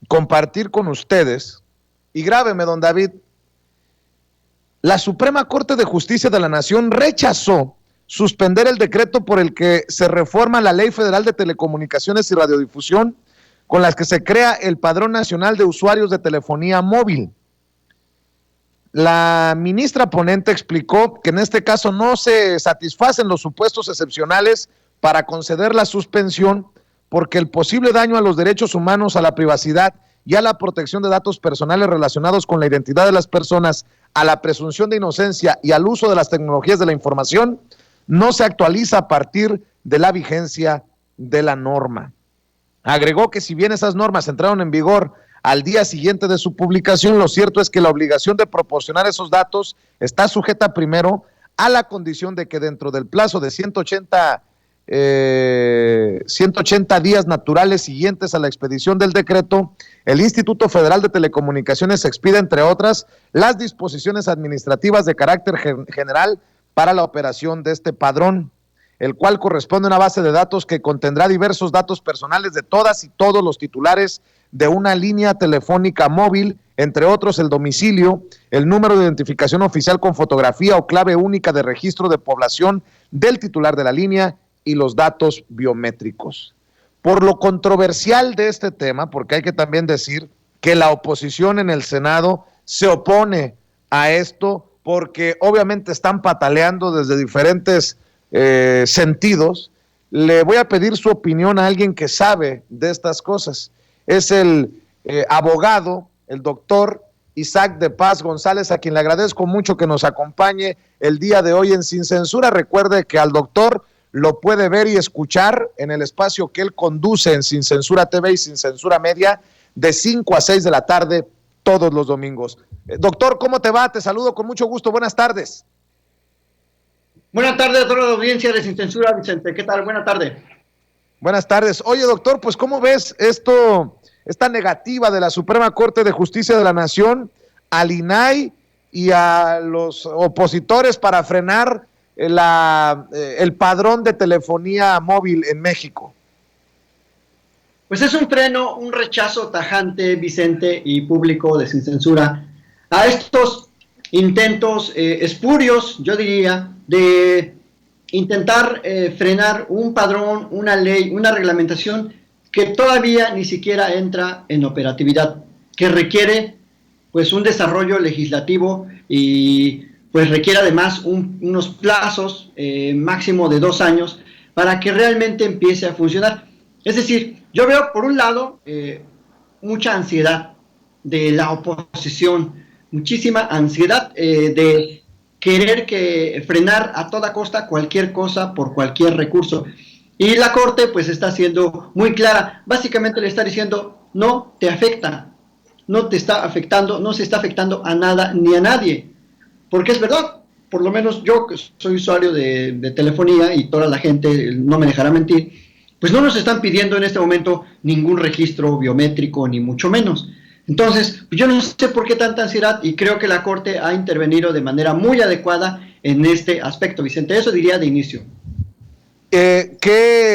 compartir con ustedes, y grábeme, don David, la Suprema Corte de Justicia de la Nación rechazó suspender el decreto por el que se reforma la Ley Federal de Telecomunicaciones y Radiodifusión, con las que se crea el Padrón Nacional de Usuarios de Telefonía Móvil. La ministra ponente explicó que en este caso no se satisfacen los supuestos excepcionales para conceder la suspensión, porque el posible daño a los derechos humanos, a la privacidad y a la protección de datos personales relacionados con la identidad de las personas, a la presunción de inocencia y al uso de las tecnologías de la información, no se actualiza a partir de la vigencia de la norma. Agregó que si bien esas normas entraron en vigor al día siguiente de su publicación, lo cierto es que la obligación de proporcionar esos datos está sujeta primero a la condición de que dentro del plazo de 180 días naturales siguientes a la expedición del decreto, el Instituto Federal de Telecomunicaciones expida, entre otras, las disposiciones administrativas de carácter general para la operación de este padrón, el cual corresponde a una base de datos que contendrá diversos datos personales de todas y todos los titulares de una línea telefónica móvil, entre otros el domicilio, el número de identificación oficial con fotografía o clave única de registro de población del titular de la línea y los datos biométricos. Por lo controversial de este tema, porque hay que también decir que la oposición en el Senado se opone a esto, porque obviamente están pataleando desde diferentes sentidos, le voy a pedir su opinión a alguien que sabe de estas cosas. Es el abogado, el doctor Isaac de Paz González, a quien le agradezco mucho que nos acompañe el día de hoy en Sin Censura. Recuerde que al doctor lo puede ver y escuchar en el espacio que él conduce en Sin Censura TV y Sin Censura Media, de 5 a 6 de la tarde, todos los domingos. Doctor, ¿cómo te va? Te saludo con mucho gusto. Buenas tardes. Buenas tardes a toda la audiencia de Sin Censura, Vicente. ¿Qué tal? Buenas tardes. Buenas tardes. Oye, doctor, pues ¿cómo ves esta negativa de la Suprema Corte de Justicia de la Nación al INAI y a los opositores para frenar el padrón de telefonía móvil en México? Pues es un freno, un rechazo tajante, Vicente, y público de Sin Censura a estos intentos espurios, yo diría, de intentar frenar un padrón, una ley, una reglamentación que todavía ni siquiera entra en operatividad, que requiere pues un desarrollo legislativo y pues requiere además unos plazos máximo de 2 años para que realmente empiece a funcionar. Es decir, yo veo por un lado mucha ansiedad de la oposición, muchísima ansiedad de querer frenar a toda costa cualquier cosa por cualquier recurso. Y la Corte pues está siendo muy clara, básicamente le está diciendo no te afecta, no te está afectando, no se está afectando a nada ni a nadie, porque es verdad, por lo menos yo que soy usuario de telefonía y toda la gente no me dejará mentir, pues no nos están pidiendo en este momento ningún registro biométrico ni mucho menos. Entonces, yo no sé por qué tanta ansiedad y creo que la Corte ha intervenido de manera muy adecuada en este aspecto, Vicente. Eso diría de inicio. ¿Qué